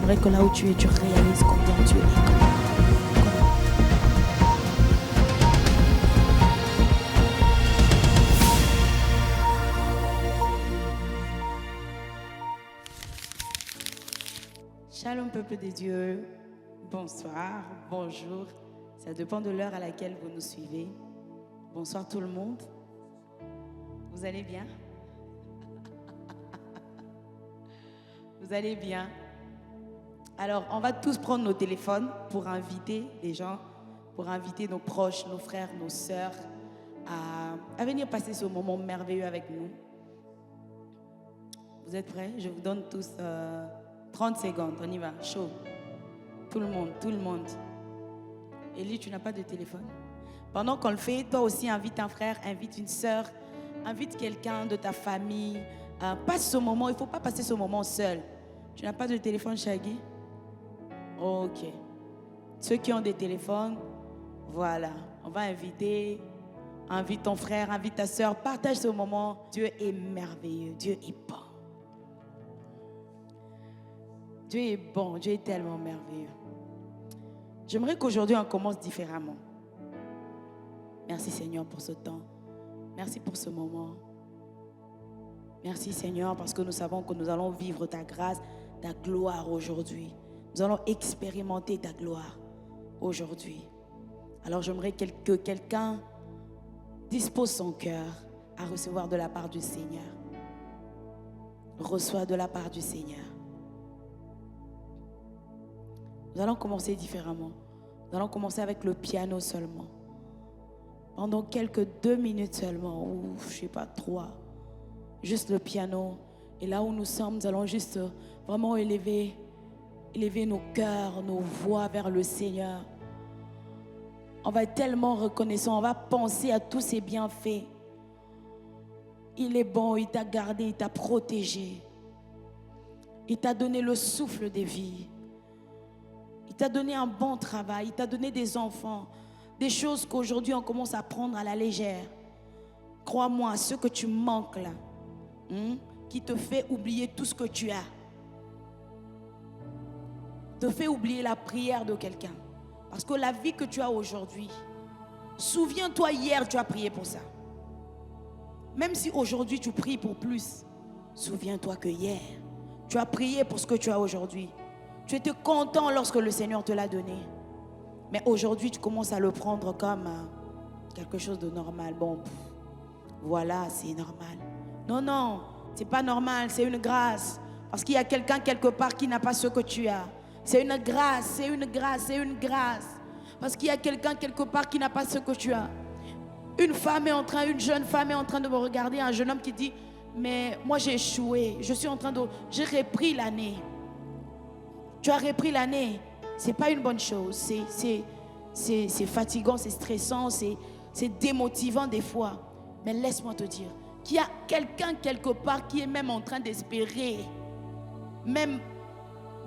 J'aimerais que là où tu es, tu réalises combien tu es. Shalom peuple de Dieu, bonsoir, bonjour, ça dépend de l'heure à laquelle vous nous suivez. Bonsoir tout le monde, vous allez bien? Vous allez bien? Alors on va tous prendre nos téléphones pour inviter les gens, pour inviter nos proches, nos frères, nos sœurs à venir passer ce moment merveilleux avec nous. Vous êtes prêts? Je vous donne tous 30 secondes, on y va, chaud. Tout le monde, tout le monde. Élie, tu n'as pas de téléphone? Pendant qu'on le fait, toi aussi invite un frère, invite une sœur, invite quelqu'un de ta famille. Passe ce moment, il ne faut pas passer ce moment seul. Tu n'as pas de téléphone, Shaggy? Ok. Ceux qui ont des téléphones, voilà. On va inviter, invite ton frère, invite ta sœur, partage ce moment. Dieu est merveilleux, Dieu est bon. Dieu est bon, Dieu est tellement merveilleux. J'aimerais qu'aujourd'hui on commence différemment. Merci Seigneur pour ce temps. Merci pour ce moment. Merci Seigneur parce que nous savons que nous allons vivre ta grâce, ta gloire aujourd'hui. Nous allons expérimenter ta gloire aujourd'hui. Alors j'aimerais que quelqu'un dispose son cœur à recevoir de la part du Seigneur. Reçois de la part du Seigneur. Nous allons commencer différemment. Nous allons commencer avec le piano seulement. Pendant quelques 2 minutes seulement, ou je ne sais pas, 3. Juste le piano. Et là où nous sommes, nous allons juste vraiment élever nos cœurs, nos voix vers le Seigneur. On va être tellement reconnaissant, on va penser à tous ses bienfaits. Il est bon, il t'a gardé, il t'a protégé. Il t'a donné le souffle de vie. Il t'a donné un bon travail, il t'a donné des enfants, des choses qu'aujourd'hui on commence à prendre à la légère. Crois-moi, ce que tu manques là, qui te fait oublier tout ce que tu as, te fait oublier la prière de quelqu'un. Parce que la vie que tu as aujourd'hui, souviens-toi hier tu as prié pour ça. Même si aujourd'hui tu pries pour plus, souviens-toi que hier tu as prié pour ce que tu as aujourd'hui. Tu étais content lorsque le Seigneur te l'a donné. Mais aujourd'hui, tu commences à le prendre comme quelque chose de normal. Bon, voilà, c'est normal. Non, non, c'est pas normal, c'est une grâce. Parce qu'il y a quelqu'un quelque part qui n'a pas ce que tu as. C'est une grâce, c'est une grâce, c'est une grâce. Parce qu'il y a quelqu'un quelque part qui n'a pas ce que tu as. Une jeune femme est en train de me regarder, un jeune homme qui dit, mais moi j'ai échoué, j'ai repris l'année. Tu as repris l'année, c'est pas une bonne chose, c'est fatigant, c'est stressant, c'est démotivant des fois. Mais laisse-moi te dire qu'il y a quelqu'un quelque part qui est même en train d'espérer, même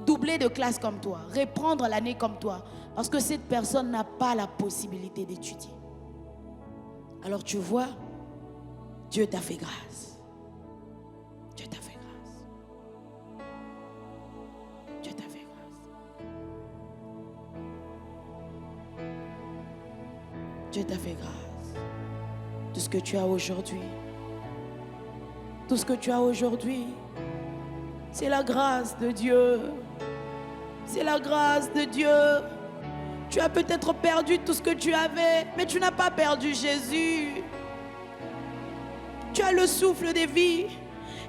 doubler de classe comme toi, reprendre l'année comme toi, parce que cette personne n'a pas la possibilité d'étudier. Alors tu vois, Dieu t'a fait grâce. Dieu t'a fait grâce. Dieu t'a fait grâce. Dieu t'a fait grâce. Tout ce que tu as aujourd'hui, tout ce que tu as aujourd'hui, c'est la grâce de Dieu. C'est la grâce de Dieu. Tu as peut-être perdu tout ce que tu avais, mais tu n'as pas perdu Jésus. Tu as le souffle de vie.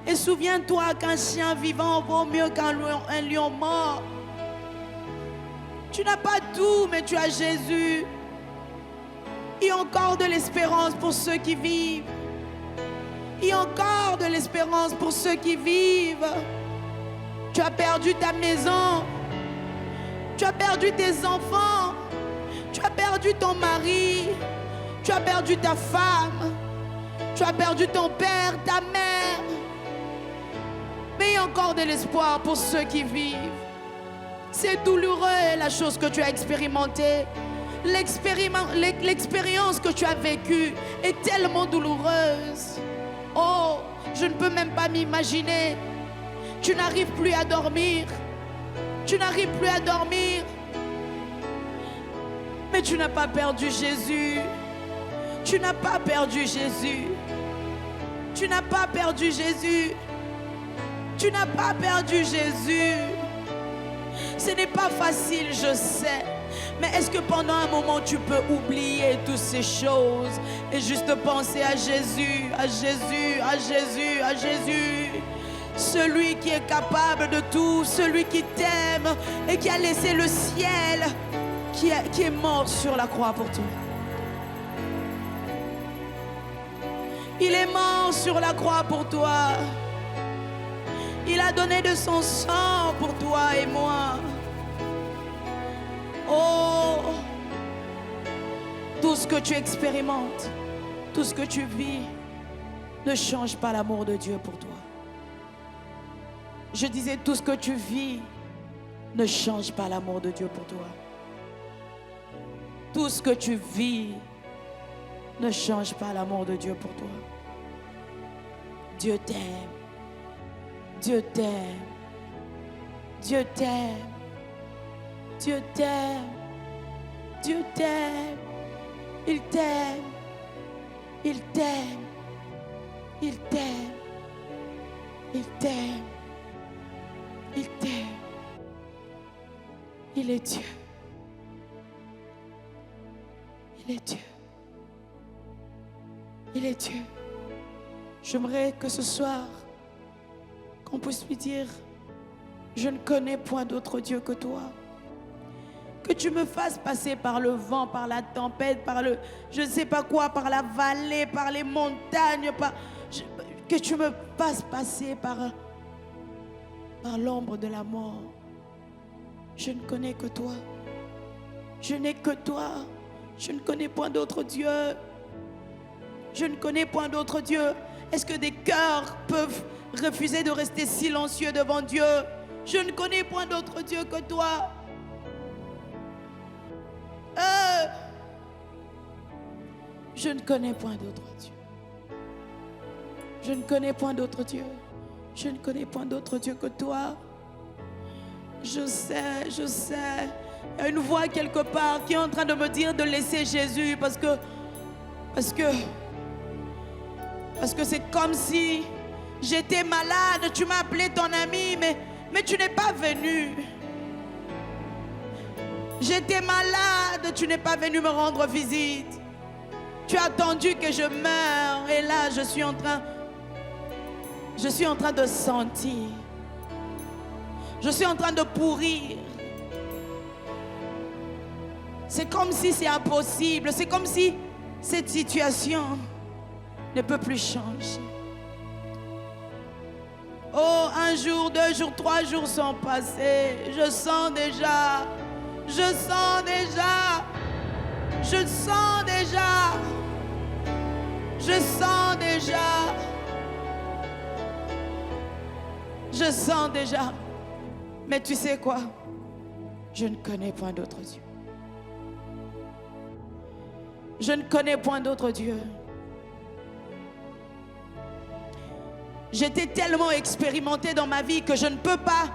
Et souviens-toi qu'un chien vivant vaut mieux qu'un lion mort. Tu n'as pas tout, mais tu as Jésus. Il y a encore de l'espérance pour ceux qui vivent. Il y a encore de l'espérance pour ceux qui vivent. Tu as perdu ta maison. Tu as perdu tes enfants. Tu as perdu ton mari. Tu as perdu ta femme. Tu as perdu ton père, ta mère. Mais il y a encore de l'espoir pour ceux qui vivent. C'est douloureux la chose que tu as expérimentée. L'expérience que tu as vécue est tellement douloureuse. Oh, je ne peux même pas m'imaginer. Tu n'arrives plus à dormir. Tu n'arrives plus à dormir. Mais tu n'as pas perdu Jésus. Tu n'as pas perdu Jésus. Tu n'as pas perdu Jésus. Tu n'as pas perdu Jésus. Ce n'est pas facile, je sais. Mais est-ce que pendant un moment tu peux oublier toutes ces choses et juste penser à Jésus, à Jésus, à Jésus, à Jésus? Celui qui est capable de tout, celui qui t'aime et qui a laissé le ciel, qui est mort sur la croix pour toi. Il est mort sur la croix pour toi. Il a donné de son sang pour toi et moi. Oh, tout ce que tu expérimentes, tout ce que tu vis, ne change pas l'amour de Dieu pour toi. Je disais, tout ce que tu vis ne change pas l'amour de Dieu pour toi. Tout ce que tu vis ne change pas l'amour de Dieu pour toi. Dieu t'aime. Dieu t'aime. Dieu t'aime. Dieu t'aime. Dieu t'aime. Il t'aime. Il t'aime. Il t'aime. Il t'aime. Il t'aime. Il est Dieu. Il est Dieu. Il est Dieu. J'aimerais que ce soir, qu'on puisse lui dire, je ne connais point d'autre Dieu que toi. Que tu me fasses passer par le vent, par la tempête, par le je ne sais pas quoi, par la vallée, par les montagnes, que tu me fasses passer par l'ombre de la mort. Je ne connais que toi. Je n'ai que toi. Je ne connais point d'autre Dieu. Je ne connais point d'autre Dieu. Est-ce que des cœurs peuvent refuser de rester silencieux devant Dieu? Je ne connais point d'autre Dieu que toi. Je ne connais point d'autre Dieu. Je ne connais point d'autre Dieu. Je ne connais point d'autre Dieu que toi. Je sais, je sais. Il y a une voix quelque part qui est en train de me dire de laisser Jésus parce que c'est comme si j'étais malade. Tu m'as appelé ton ami, mais tu n'es pas venu. J'étais malade, tu n'es pas venu me rendre visite. Tu as attendu que je meure et là je suis en train de sentir. Je suis en train de pourrir. C'est comme si c'est impossible. C'est comme si cette situation ne peut plus changer. Oh, un jour, 2 jours, 3 jours sont passés. Je sens déjà. Je sens déjà. Je sens déjà. Je sens déjà. Je sens déjà. Mais tu sais quoi? Je ne connais point d'autre Dieu. Je ne connais point d'autre Dieu. J'étais tellement expérimenté dans ma vie que je ne peux pas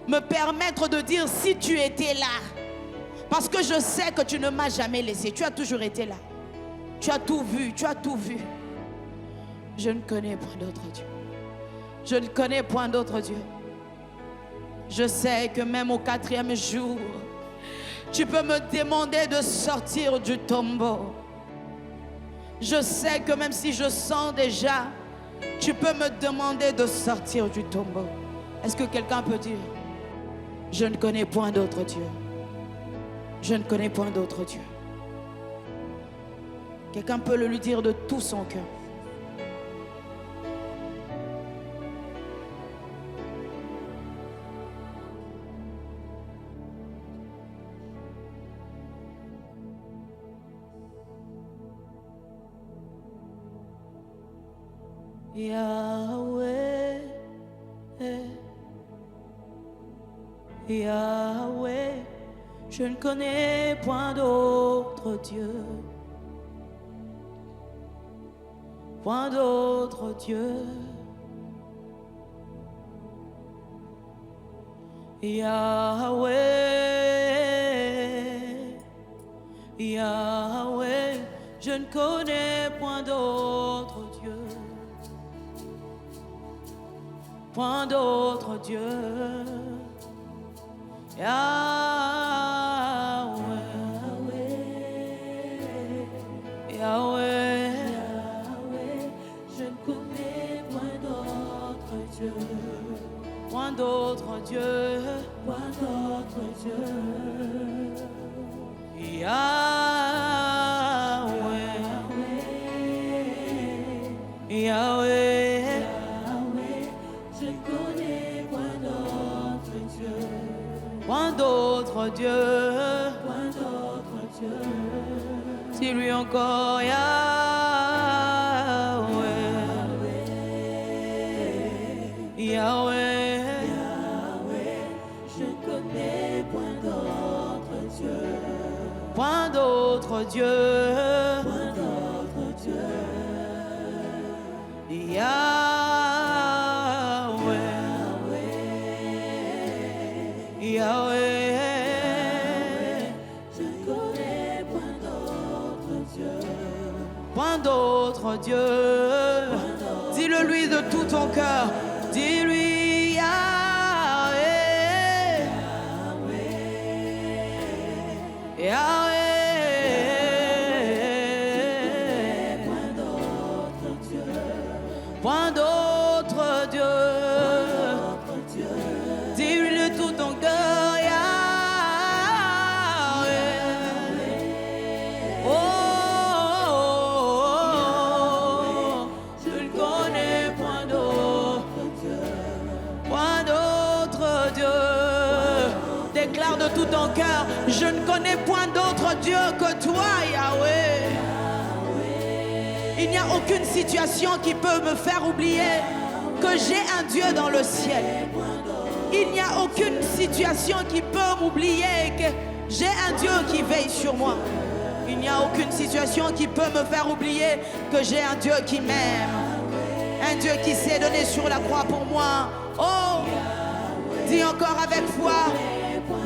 me permettre de dire si tu étais là. Parce que je sais que tu ne m'as jamais laissé. Tu as toujours été là. Tu as tout vu, tu as tout vu. Je ne connais point d'autre Dieu. Je ne connais point d'autre Dieu. Je sais que même au 4e jour, tu peux me demander de sortir du tombeau. Je sais que même si je sens déjà, tu peux me demander de sortir du tombeau. Est-ce que quelqu'un peut dire, je ne connais point d'autre Dieu. Je ne connais point d'autre Dieu. Quelqu'un peut le lui dire de tout son cœur. Yahweh, Yahweh, je ne connais point d'autre Dieu, point d'autre Dieu. Yahweh, Yahweh, je ne connais point d'autre Dieu. Point d'autre Dieu. Yahweh, Yahweh, Yahweh, je ne connais point d'autre Dieu. Point d'autre Dieu. Point d'autre Dieu. Yahweh, Yahweh, Yahweh, je ne connais point d'autre Dieu. Point d'autre Dieu. Point d'autre Dieu. Dis-lui encore Yahweh, Yahweh, Yahweh, je ne connais point d'autre Dieu. Point d'autre Dieu. Point d'autre Dieu. Yahweh, Yahweh, je ne connais point d'autre Dieu. Point d'autre Dieu. Dis-le lui de tout ton cœur. Dis-lui Yahweh, Yahweh. Point d'autre Dieu. Dis-lui de tout ton cœur, Yahweh. Oh, je ne connais point d'autre Dieu. Point d'autre Dieu. Déclare de tout ton cœur, je ne connais point d'autre Dieu que toi, Yahweh. Il n'y a aucune situation qui peut me faire oublier que j'ai un Dieu dans le ciel. Il n'y a aucune situation qui peut m'oublier que j'ai un Dieu qui veille sur moi. Il n'y a aucune situation qui peut me faire oublier que j'ai un Dieu qui m'aime. Un Dieu qui s'est donné sur la croix pour moi. Oh, dis encore avec foi,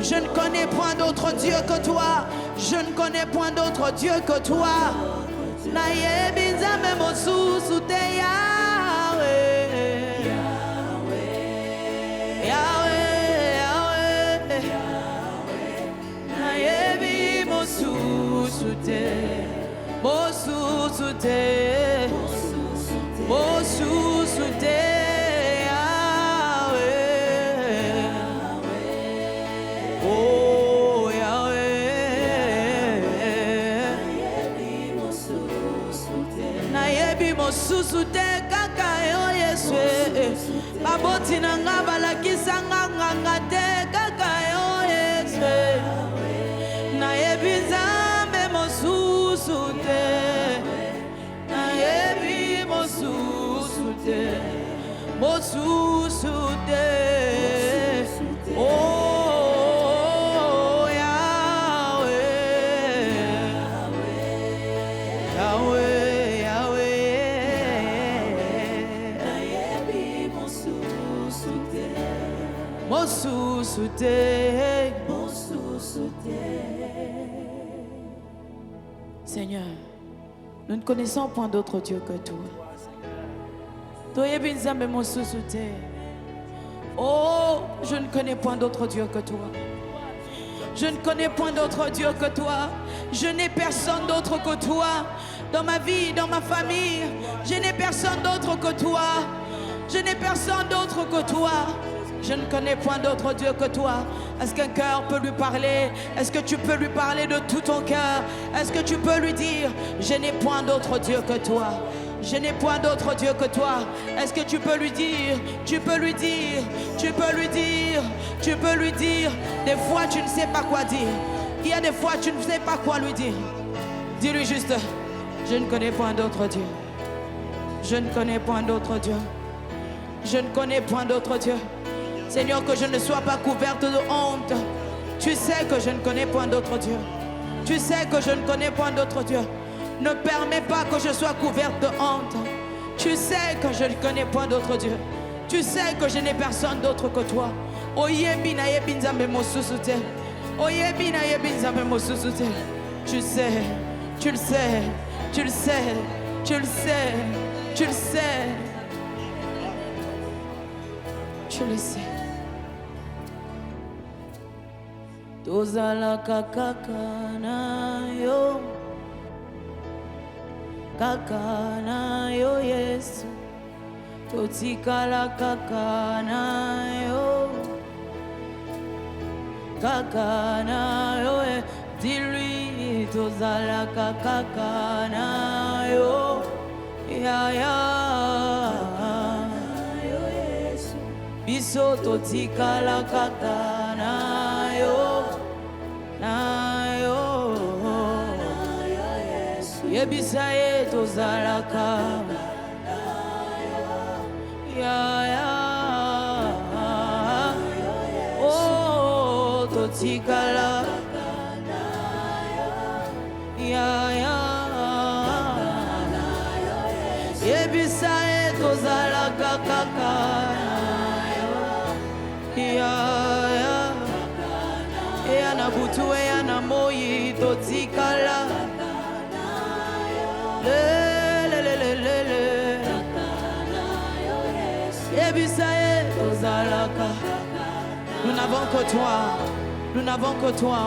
je ne connais point d'autre Dieu que toi. Je ne connais point d'autre Dieu que toi. Nayebi nzambe mosusu te Yahweh, Yahweh, Yahweh, nayebi mosusu te, mosusu te, mosusu te Yahweh, oh Yahweh. Nayebi mosusu te kaka yo Yesu. Baboti nanga balakisa nganga te kaka yo Yesu. Nayebi nzambe mosusu te. Nayebi mosusu te. Mosusu te. Oh. Seigneur, nous ne connaissons point d'autre Dieu que toi. Oh, je ne connais point d'autre Dieu que toi. Je ne connais point d'autre Dieu que toi. Je n'ai personne d'autre que toi. Dans ma vie, dans ma famille, je n'ai personne d'autre que toi. Je n'ai personne d'autre que toi. Je ne connais point d'autre Dieu que toi. Est-ce qu'un cœur peut lui parler? Est-ce que tu peux lui parler de tout ton cœur? Est-ce que tu peux lui dire, je n'ai point d'autre Dieu que toi? Je n'ai point d'autre Dieu que toi. Est-ce que tu peux lui dire? Tu peux lui dire. Tu peux lui dire. Tu peux lui dire. Des fois, tu ne sais pas quoi dire. Il y a des fois, tu ne sais pas quoi lui dire. Dis-lui juste, je ne connais point d'autre Dieu. Je ne connais point d'autre Dieu. Je ne connais point d'autre Dieu. Seigneur, que je ne sois pas couverte de honte. Tu sais que je ne connais point d'autre Dieu. Tu sais que je ne connais point d'autre Dieu. Ne permets pas que je sois couverte de honte. Tu sais que je ne connais point d'autre Dieu. Tu sais que je n'ai personne d'autre que toi. Oyebi na yebi nzambe mosusu te. Oyebi na yebi nzambe mosusu te. Tu sais, tu le sais, tu le sais, tu le sais, tu le sais. Tu le sais. Tozala kaka na yo. Kaka na yo Yesu. Totikala kaka na yo. Kaka na yo. Dis-lui tozala kaka na yo. Ya ya. Biso totikala kaka na yo. Na yo. Yebisa ye tozala kaka. Ya ya. Oh totikala. Ya ya. Yebisa ye tozala kaka. Ya ya. Ya na butu ya na moyi totikala. Le le le le le le. Yebisa tozalaka. Nous n'avons que toi. Nous n'avons que toi.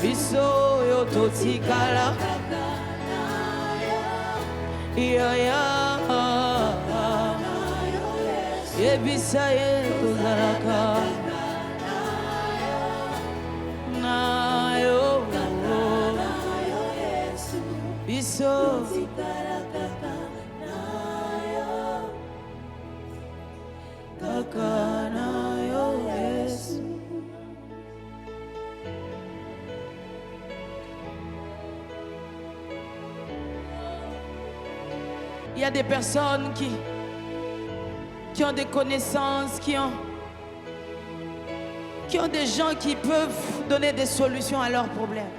Biso yo totikala. Ya ya. Yebisa tozalaka. Na yo. Biso. Kaka na yo Yesu. Il y a des personnes qui ont des connaissances, qui ont des gens qui peuvent donner des solutions à leurs problèmes.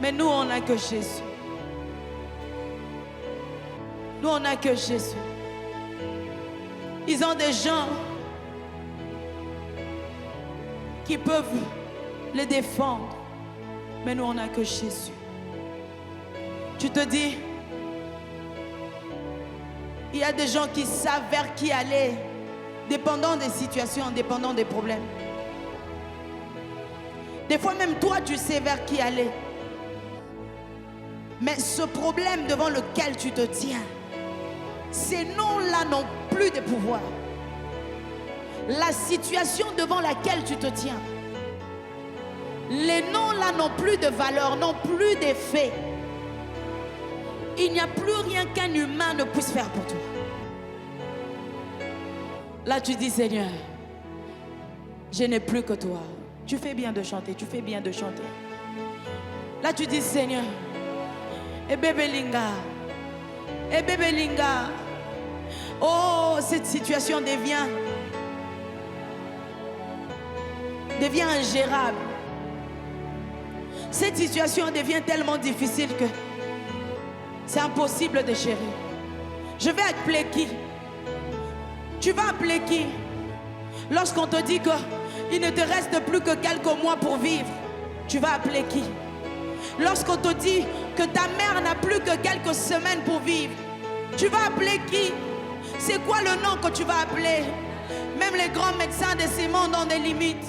Mais nous, on n'a que Jésus. Nous, on n'a que Jésus. Ils ont des gens qui peuvent les défendre. Mais nous, on n'a que Jésus. Tu te dis, il y a des gens qui savent vers qui aller, dépendant des situations, dépendant des problèmes. Des fois, même toi, tu sais vers qui aller. Mais ce problème devant lequel tu te tiens, ces noms-là n'ont plus de pouvoir. La situation devant laquelle tu te tiens, les noms-là n'ont plus de valeur, n'ont plus d'effet. Il n'y a plus rien qu'un humain ne puisse faire pour toi. Là, tu dis, Seigneur, je n'ai plus que toi. Tu fais bien de chanter, tu fais bien de chanter. Là, tu dis, Seigneur, et bébé Linga, et bébé Linga. Oh, cette situation devient ingérable. Cette situation devient tellement difficile que c'est impossible de gérer. Je vais appeler qui? Tu vas appeler qui? Lorsqu'on te dit qu'il ne te reste plus que quelques mois pour vivre, tu vas appeler qui? Lorsqu'on te dit que ta mère n'a plus que quelques semaines pour vivre, tu vas appeler qui? C'est quoi le nom que tu vas appeler? Même les grands médecins de ces mondes ont des limites.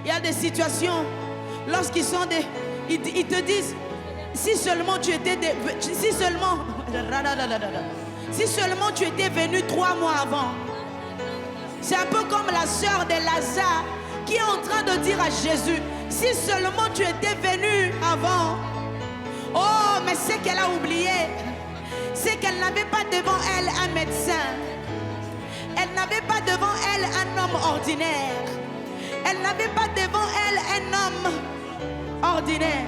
Il y a des situations, lorsqu'ils sont ils te disent, si seulement tu étais si seulement tu étais venu 3 mois avant. C'est un peu comme la sœur de Lazare qui est en train de dire à Jésus, si seulement tu étais venu avant. Oh, mais ce qu'elle a oublié, c'est qu'elle n'avait pas devant elle un médecin. Elle n'avait pas devant elle un homme ordinaire. Elle n'avait pas devant elle un homme ordinaire.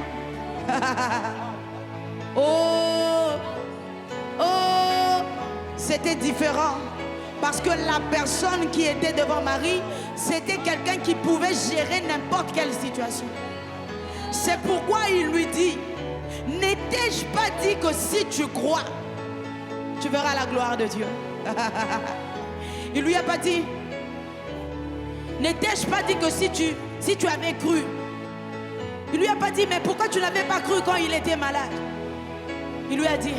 Oh, oh, c'était différent. Parce que la personne qui était devant Marie, c'était quelqu'un qui pouvait gérer n'importe quelle situation. C'est pourquoi il lui dit, N'étais-je pas dit que si tu crois, tu verras la gloire de Dieu? Il lui a pas dit. N'étais-je pas dit que si tu avais cru? Il lui a pas dit, mais pourquoi tu n'avais pas cru quand il était malade? Il lui a dit,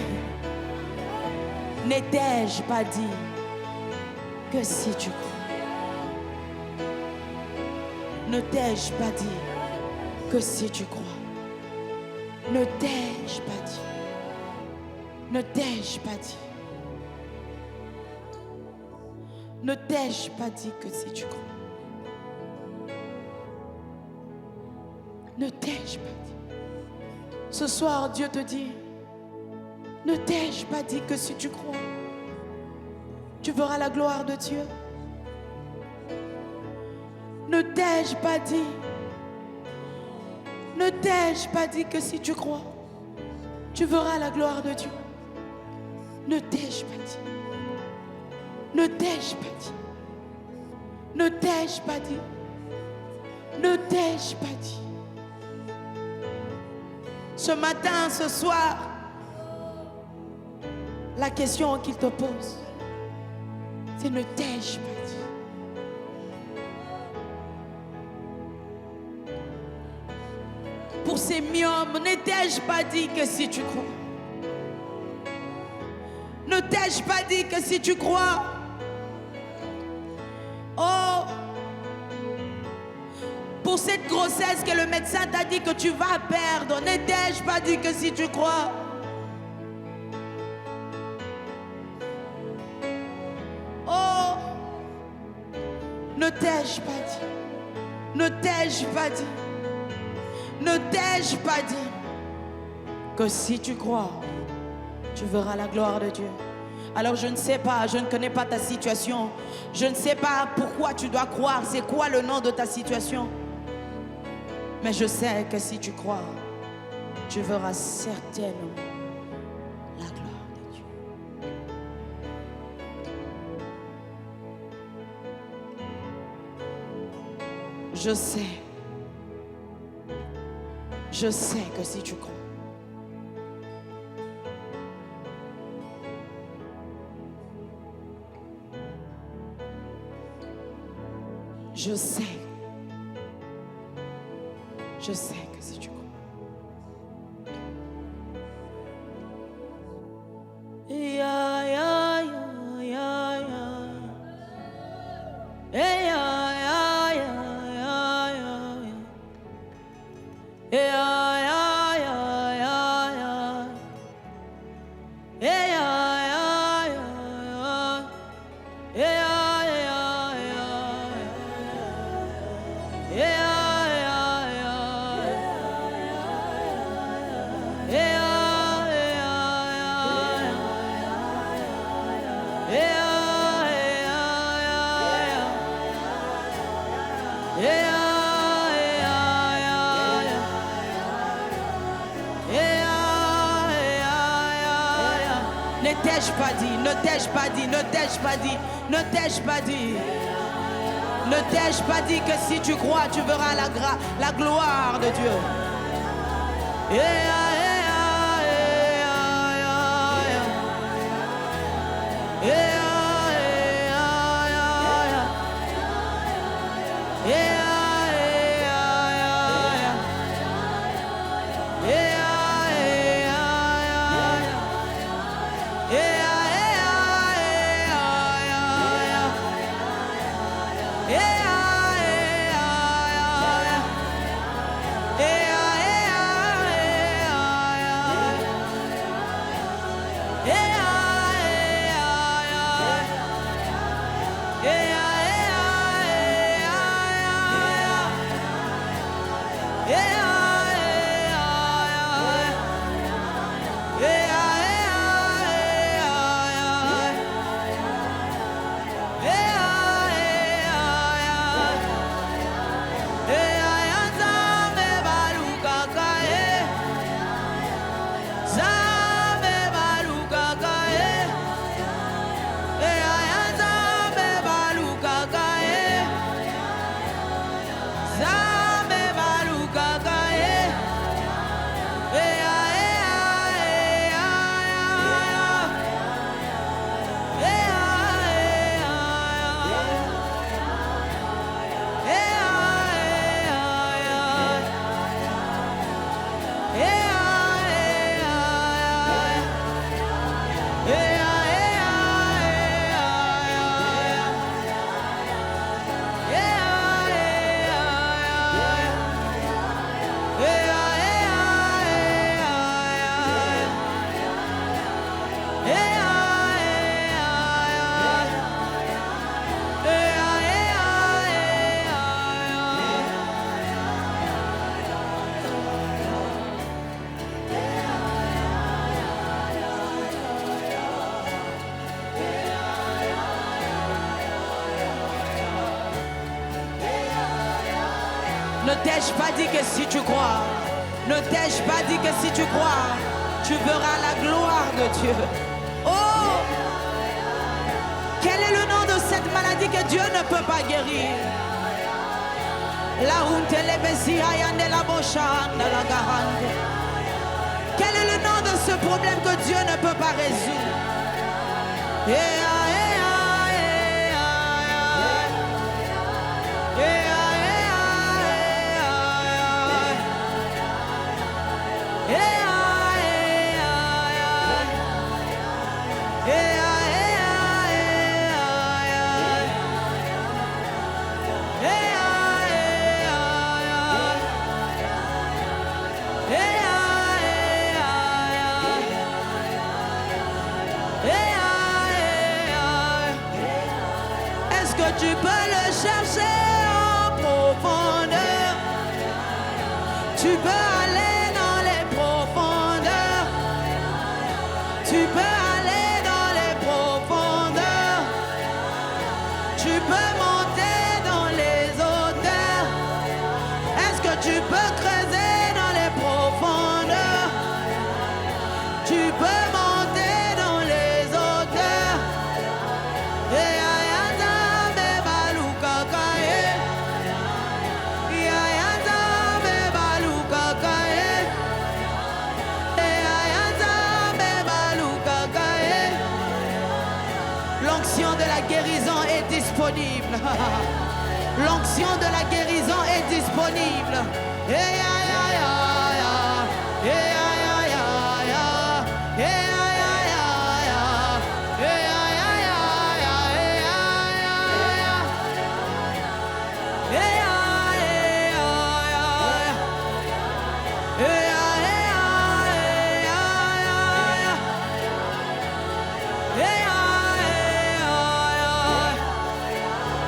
n'étais-je pas dit que si tu crois? Ne t'ai-je pas dit que si tu crois? Ne t'ai-je pas dit? Ne t'ai-je pas dit? Ne t'ai-je pas dit que si tu crois? Ne t'ai-je pas dit? Ce soir, Dieu te dit, ne t'ai-je pas dit que si tu crois, tu verras la gloire de Dieu? Ne t'ai-je pas dit? Ne t'ai-je pas dit que si tu crois, tu verras la gloire de Dieu? Ne t'ai-je pas dit? Ne t'ai-je pas dit? Ne t'ai-je pas dit? Ne t'ai-je pas dit? Ce matin, ce soir, la question qu'il te pose, c'est ne t'ai-je pas dit? Pour ces myomes, ne t'ai-je pas dit que si tu crois? Ne t'ai-je pas dit que si tu crois? Oh, pour cette grossesse que le médecin t'a dit que tu vas perdre, ne t'ai-je pas dit que si tu crois? Oh, ne t'ai-je pas dit? Ne t'ai-je pas dit? Ne t'ai-je pas dit que si tu crois, tu verras la gloire de Dieu? Alors je ne sais pas, je ne connais pas ta situation. Je ne sais pas pourquoi tu dois croire, c'est quoi le nom de ta situation. Mais je sais que si tu crois, tu verras certainement la gloire de Dieu. Je sais que si tu crois, je sais que si tu crois. Yeah, yeah, yeah, yeah, yeah. Yeah, yeah, yeah, yeah, yeah, yeah. Yeah, yeah, yeah, yeah, yeah. Yeah, yeah, yeah, yeah. Yeah, yeah, yeah, yeah. Ne t'ai-je pas dit, ne t'ai-je pas dit, ne t'ai-je pas dit, ne t'ai-je pas dit? Ne t'ai-je pas dit que si tu crois, tu verras la gloire de Dieu? Ne t'ai-je pas dit que si tu crois, ne t'ai-je pas dit que si tu crois, tu verras la gloire de Dieu. Oh! Quel est le nom de cette maladie que Dieu ne peut pas guérir? Quel est le nom de ce problème que Dieu ne peut pas résoudre? Est-ce que tu peux le chercher en profondeur? Tu peux aller dans les profondeurs. Tu peux aller dans les profondeurs. Tu peux monter dans les hauteurs. Est-ce que tu peux creuser dans les profondeurs? Tu peux monter dans les hauteurs. L'onction de la guérison est disponible. L'onction de la guérison est disponible.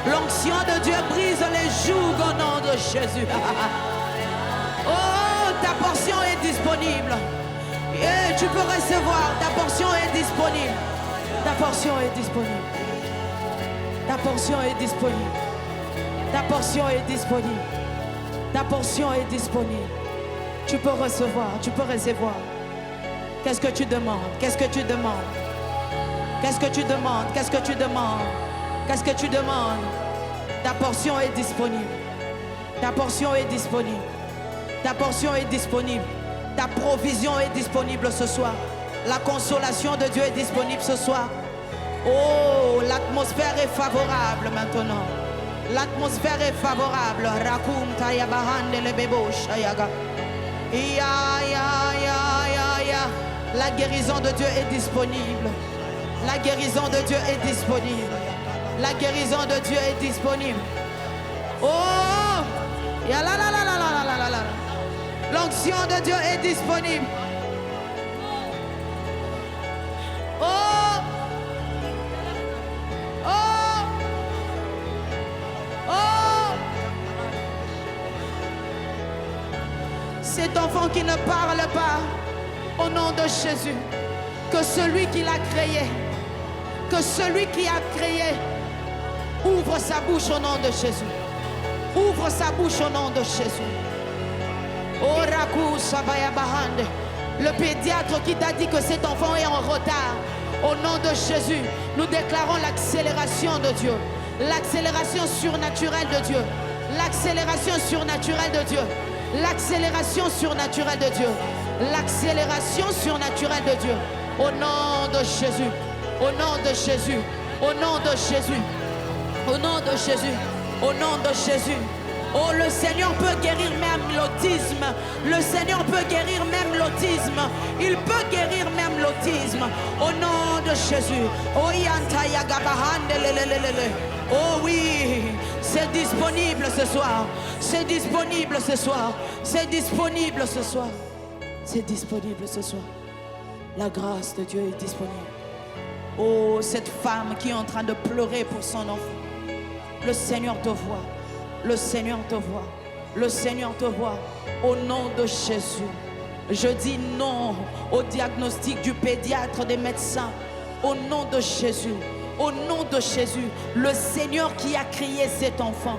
L'onction de Dieu brise les jougs au nom de Jésus. Oh, ta portion est disponible. Et tu peux recevoir. Ta portion est disponible. Ta portion est disponible. Ta portion est disponible. Ta portion est disponible. Ta portion est disponible. Tu peux recevoir. Tu peux recevoir. Qu'est-ce que tu demandes? Qu'est-ce que tu demandes? Qu'est-ce que tu demandes? Qu'est-ce que tu demandes? Qu'est-ce que tu demandes? Ta portion est disponible. Ta portion est disponible. Ta portion est disponible. Ta provision est disponible ce soir. La consolation de Dieu est disponible ce soir. Oh, l'atmosphère est favorable maintenant. L'atmosphère est favorable. Rakum tayabahande le bebo shayaga. La guérison de Dieu est disponible. La guérison de Dieu est disponible. La guérison de Dieu est disponible. Oh! Ya la la la la la la la la. L'onction de Dieu est disponible. Oh! Oh! Oh! Cet enfant qui ne parle pas, au nom de Jésus, que celui qui l'a créé, que celui qui a créé, ouvre sa bouche au nom de Jésus. Ouvre sa bouche au nom de Jésus. Oh, Raku Sabaya Bahande. Le pédiatre qui t'a dit que cet enfant est en retard, au nom de Jésus, nous déclarons l'accélération de Dieu. L'accélération surnaturelle de Dieu. L'accélération surnaturelle de Dieu. L'accélération surnaturelle de Dieu. L'accélération surnaturelle de Dieu. Au nom de Jésus. Au nom de Jésus. Au nom de Jésus. Au nom de Jésus, au nom de Jésus. Oh, le Seigneur peut guérir même l'autisme. Le Seigneur peut guérir même l'autisme. Il peut guérir même l'autisme. Au nom de Jésus. Oh, oh oui, c'est disponible ce soir. C'est disponible ce soir. C'est disponible ce soir. C'est disponible ce soir. La grâce de Dieu est disponible. Oh, cette femme qui est en train de pleurer pour son enfant. Le Seigneur te voit. Le Seigneur te voit. Le Seigneur te voit. Au nom de Jésus. Je dis non au diagnostic du pédiatre, des médecins. Au nom de Jésus. Au nom de Jésus. Le Seigneur qui a créé cet enfant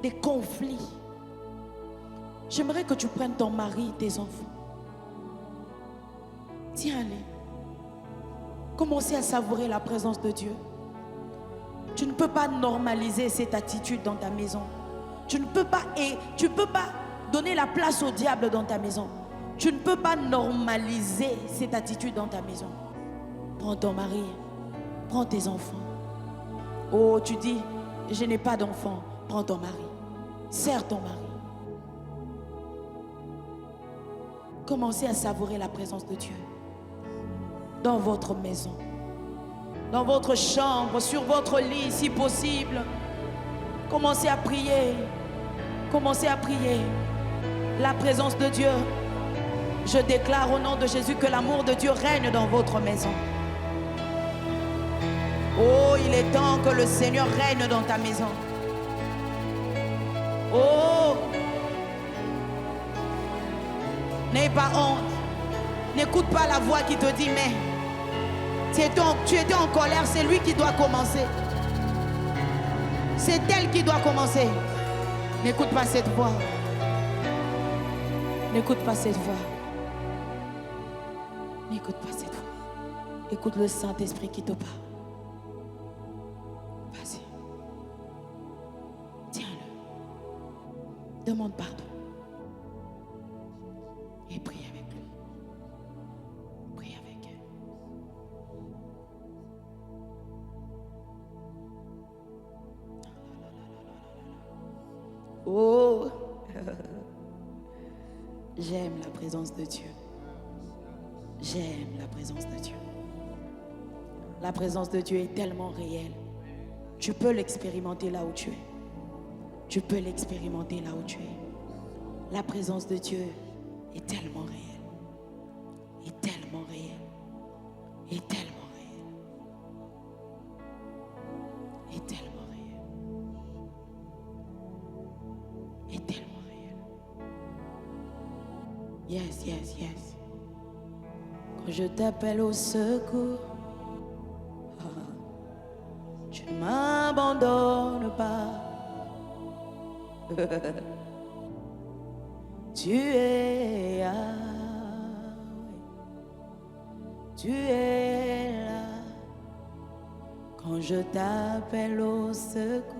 des conflits. J'aimerais que tu prennes ton mari, tes enfants. Tiens-les. Commencez à savourer la présence de Dieu. Tu ne peux pas normaliser cette attitude dans ta maison. Tu ne peux pas donner la place au diable dans ta maison. Tu ne peux pas normaliser cette attitude dans ta maison. Prends ton mari, prends tes enfants. Oh, tu dis, je n'ai pas d'enfants. Prends ton mari, serre ton mari. Commencez à savourer la présence de Dieu dans votre maison, dans votre chambre, sur votre lit si possible. Commencez à prier. Commencez à prier. La présence de Dieu. Je déclare au nom de Jésus que l'amour de Dieu règne dans votre maison. Oh, il est temps que le Seigneur règne dans ta maison. Oh, n'aie pas honte. N'écoute pas la voix qui te dit, mais tu étais en colère, c'est lui qui doit commencer. C'est elle qui doit commencer. N'écoute pas cette voix. N'écoute pas cette voix. N'écoute pas cette voix. Écoute le Saint-Esprit qui te parle. Vas-y. Tiens-le. Demande pardon. Et prie avec lui. Prie avec elle. Oh, j'aime la présence de Dieu. J'aime la présence de Dieu. La présence de Dieu est tellement réelle. Tu peux l'expérimenter là où tu es. Tu peux l'expérimenter là où tu es. La présence de Dieu est tellement réelle. Est tellement réelle. Est tellement réelle. Est tellement réelle. Est tellement réelle. Yes, yes, yes. Quand je t'appelle au secours, tu ne m'abandonnes pas. Tu es là. Tu es là. Quand je t'appelle au secours,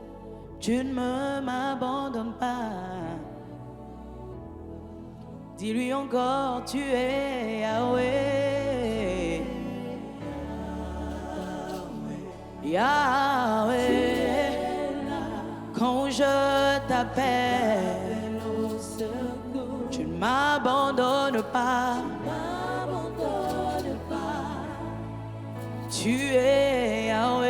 tu ne m'abandonnes pas. Dis-lui encore, tu es Yahweh. Yahweh. Quand je t'appelle, tu ne m'abandonnes pas. Tu es Yahweh.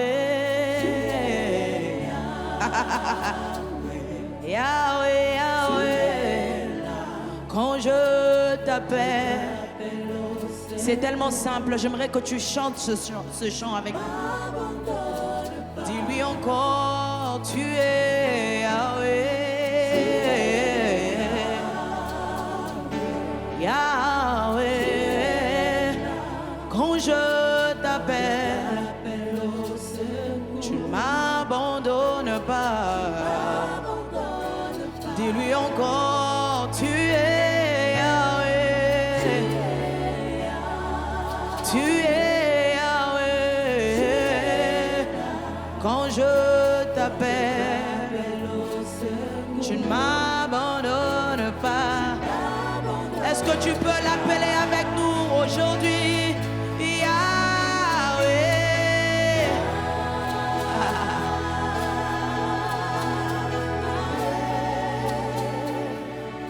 Yahweh, Yahweh. Quand je t'appelle, c'est tellement simple. J'aimerais que tu chantes ce chant avec moi. Dis-lui encore, tu es Yahweh. Yahweh. Quand je t'appelle, tu ne m'abandonnes pas. Dis-lui encore, tu es Yahweh. Tu es Yahweh. Quand je t'appelle, tu ne m'abandonnes pas. Est-ce que tu peux l'appeler avec nous aujourd'hui? Yahweh.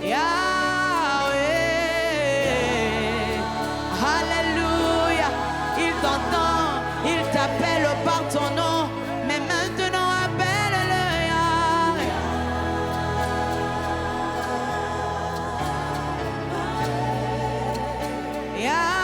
Yahweh. Alléluia. Il t'entend, il t'appelle par ton nom. Mais maintenant, appelle-le Yahweh. Yahweh.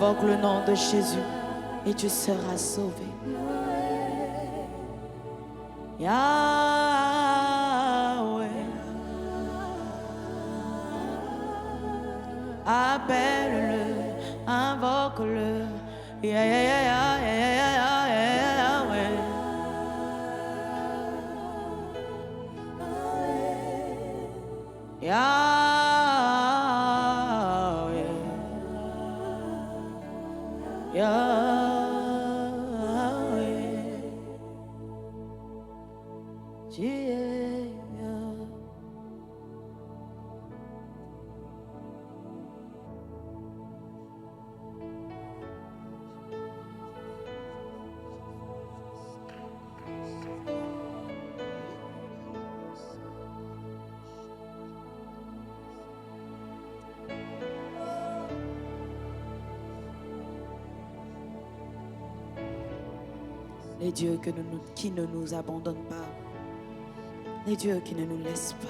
Invoque le nom de Jésus et tu seras sauvé. Yahweh, appelle-le, invoque-le. Les dieux qui ne nous abandonnent pas. Les dieux qui ne nous laissent pas.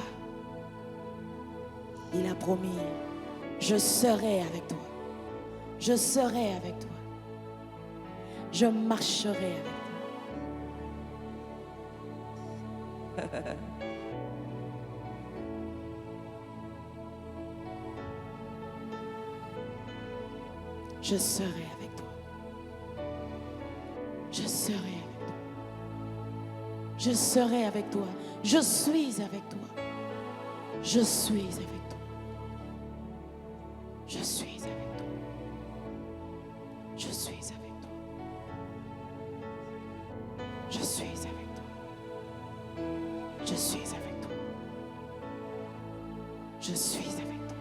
Il a promis, je serai avec toi. Je serai avec toi. Je marcherai avec toi. Je serai avec toi. Je serai avec toi. Je serai avec toi. Je suis avec toi. Je suis avec toi. Je suis avec toi. Je suis avec toi. Je suis avec toi. Je suis avec toi. Je suis avec toi.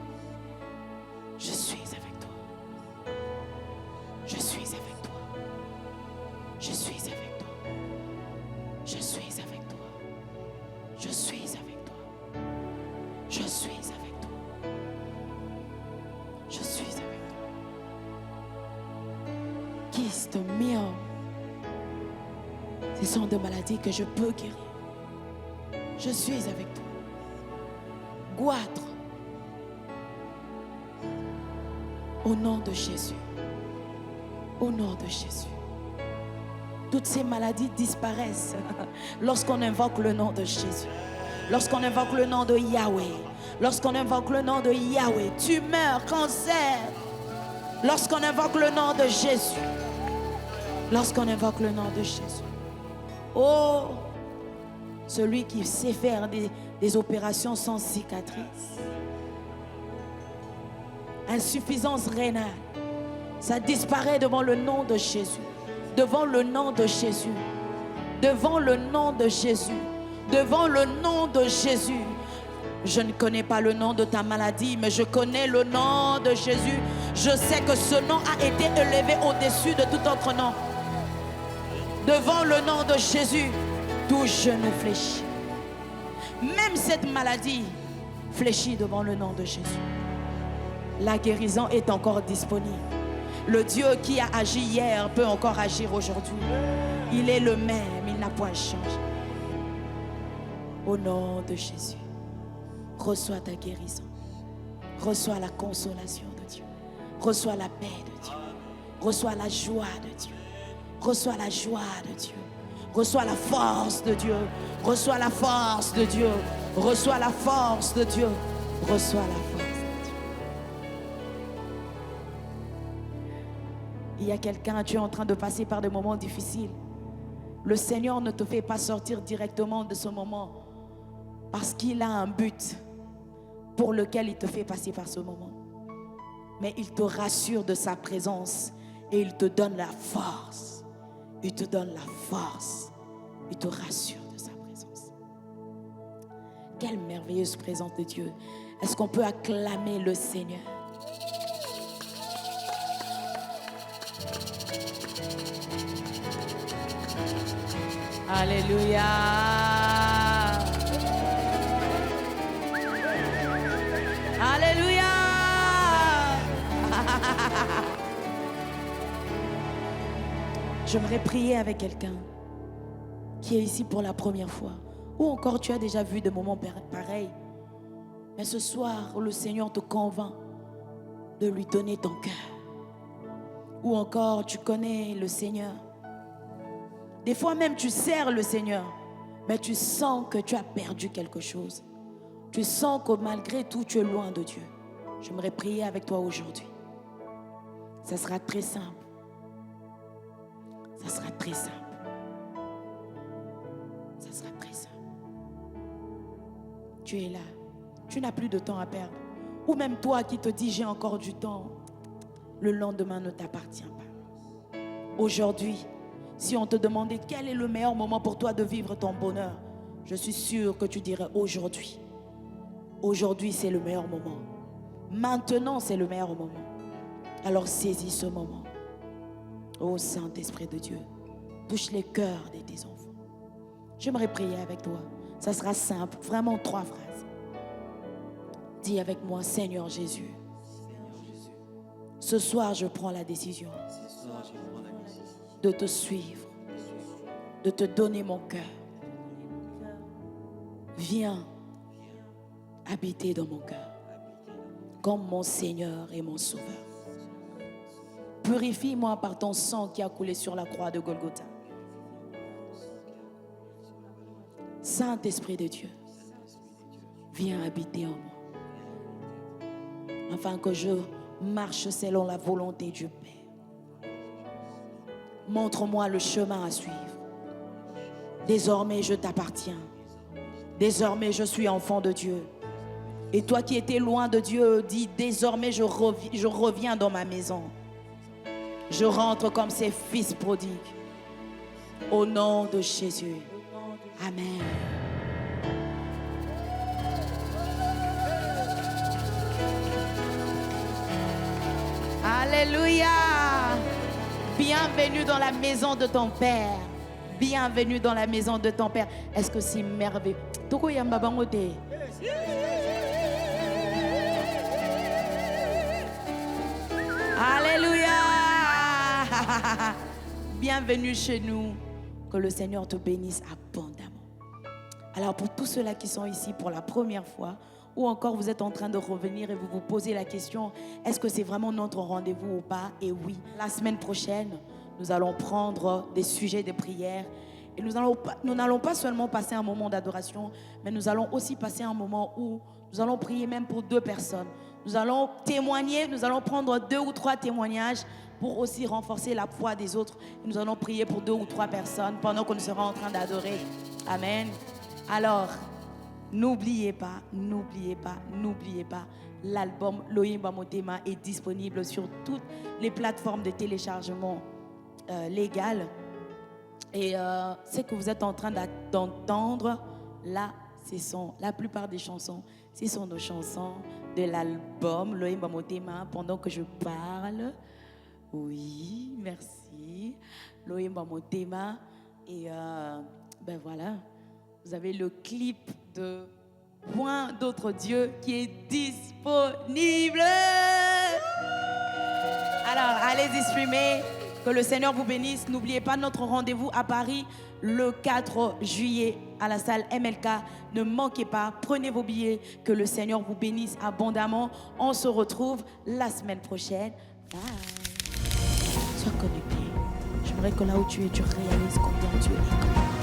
Je suis avec toi. Je suis avec toi. Je suis avec toi. Je suis avec toi. Je suis avec toi. Je suis avec toi. Je suis avec toi. Kyste, myome, ce sont des maladies que je peux guérir. Je suis avec toi. Goitre, au nom de Jésus. Au nom de Jésus. Toutes ces maladies disparaissent lorsqu'on invoque le nom de Jésus. Lorsqu'on invoque le nom de Yahweh. Lorsqu'on invoque le nom de Yahweh. Tumeur, cancer. Lorsqu'on invoque le nom de Jésus. Lorsqu'on invoque le nom de Jésus. Oh, celui qui sait faire des opérations sans cicatrice. Insuffisance rénale. Ça disparaît devant le nom de Jésus. Devant le nom de Jésus. Devant le nom de Jésus. Devant le nom de Jésus. Je ne connais pas le nom de ta maladie, mais je connais le nom de Jésus. Je sais que ce nom a été élevé au-dessus de tout autre nom. Devant le nom de Jésus, tout genou fléchit. Même cette maladie fléchit devant le nom de Jésus. La guérison est encore disponible. Le Dieu qui a agi hier peut encore agir aujourd'hui. Il est le même, il n'a point changé. Au nom de Jésus, reçois ta guérison. Reçois la consolation de Dieu. Reçois la paix de Dieu. Reçois la joie de Dieu. Reçois la joie de Dieu. Reçois la force de Dieu. Reçois la force de Dieu. Reçois la force de Dieu. Reçois la force de Dieu. Il y a quelqu'un, tu es en train de passer par des moments difficiles. Le Seigneur ne te fait pas sortir directement de ce moment parce qu'il a un but pour lequel il te fait passer par ce moment. Mais il te rassure de sa présence et il te donne la force. Il te donne la force. Il te rassure de sa présence. Quelle merveilleuse présence de Dieu. Est-ce qu'on peut acclamer le Seigneur? Alléluia. Alléluia. J'aimerais prier avec quelqu'un qui est ici pour la première fois. Ou encore tu as déjà vu des moments pareils. Mais ce soir, le Seigneur te convainc de lui donner ton cœur. Ou encore, tu connais le Seigneur. Des fois même, tu sers le Seigneur, mais tu sens que tu as perdu quelque chose. Tu sens que malgré tout, tu es loin de Dieu. J'aimerais prier avec toi aujourd'hui. Ça sera très simple. Ça sera très simple. Ça sera très simple. Tu es là. Tu n'as plus de temps à perdre. Ou même toi qui te dis j'ai encore du temps. Le lendemain ne t'appartient pas. Aujourd'hui, si on te demandait quel est le meilleur moment pour toi de vivre ton bonheur, je suis sûre que tu dirais aujourd'hui. Aujourd'hui, c'est le meilleur moment. Maintenant, c'est le meilleur moment. Alors saisis ce moment. Ô Saint-Esprit de Dieu, touche les cœurs de tes enfants. J'aimerais prier avec toi. Ça sera simple, vraiment 3 phrases. Dis avec moi, Seigneur Jésus. Ce soir, je prends la décision de te suivre, de te donner mon cœur. Viens habiter dans mon cœur comme mon Seigneur et mon Sauveur. Purifie-moi par ton sang qui a coulé sur la croix de Golgotha. Saint-Esprit de Dieu, viens habiter en moi, afin que je marche selon la volonté du Père. Montre-moi le chemin à suivre. Désormais, je t'appartiens. Désormais, je suis enfant de Dieu. Et toi qui étais loin de Dieu, dis, désormais, je reviens dans ma maison. Je rentre comme ces fils prodigues. Au nom de Jésus. Amen. Alléluia. Bienvenue dans la maison de ton Père. Bienvenue dans la maison de ton Père. Est-ce que c'est merveilleux? Alléluia. Bienvenue chez nous. Que le Seigneur te bénisse abondamment. Alors pour tous ceux-là qui sont ici pour la première fois, ou encore vous êtes en train de revenir et vous vous posez la question, est-ce que c'est vraiment notre rendez-vous ou pas? Et oui, la semaine prochaine, nous allons prendre des sujets de prière. Et nous n'allons pas seulement passer un moment d'adoration, mais nous allons aussi passer un moment où nous allons prier même pour 2 personnes. Nous allons témoigner, nous allons prendre 2 ou 3 témoignages pour aussi renforcer la foi des autres. Et nous allons prier pour 2 ou 3 personnes pendant que nous serons en train d'adorer. Amen. Alors, n'oubliez pas, l'album Loyemba Motema est disponible sur toutes les plateformes de téléchargement légales. Et ce que vous êtes en train d'entendre, là, la plupart des chansons, ce sont nos chansons de l'album Loyemba Motema. Pendant que je parle, oui, merci, Loyemba Motema. Et ben voilà, vous avez le clip de Point d'autre Dieu qui est disponible. Alors, allez-y streamer. Que le Seigneur vous bénisse. N'oubliez pas notre rendez-vous à Paris le 4 juillet à la salle MLK. Ne manquez pas, prenez vos billets. Que le Seigneur vous bénisse abondamment. On se retrouve la semaine prochaine. Bye. Sois connecté. J'aimerais que là où tu es, tu réalises combien tu es.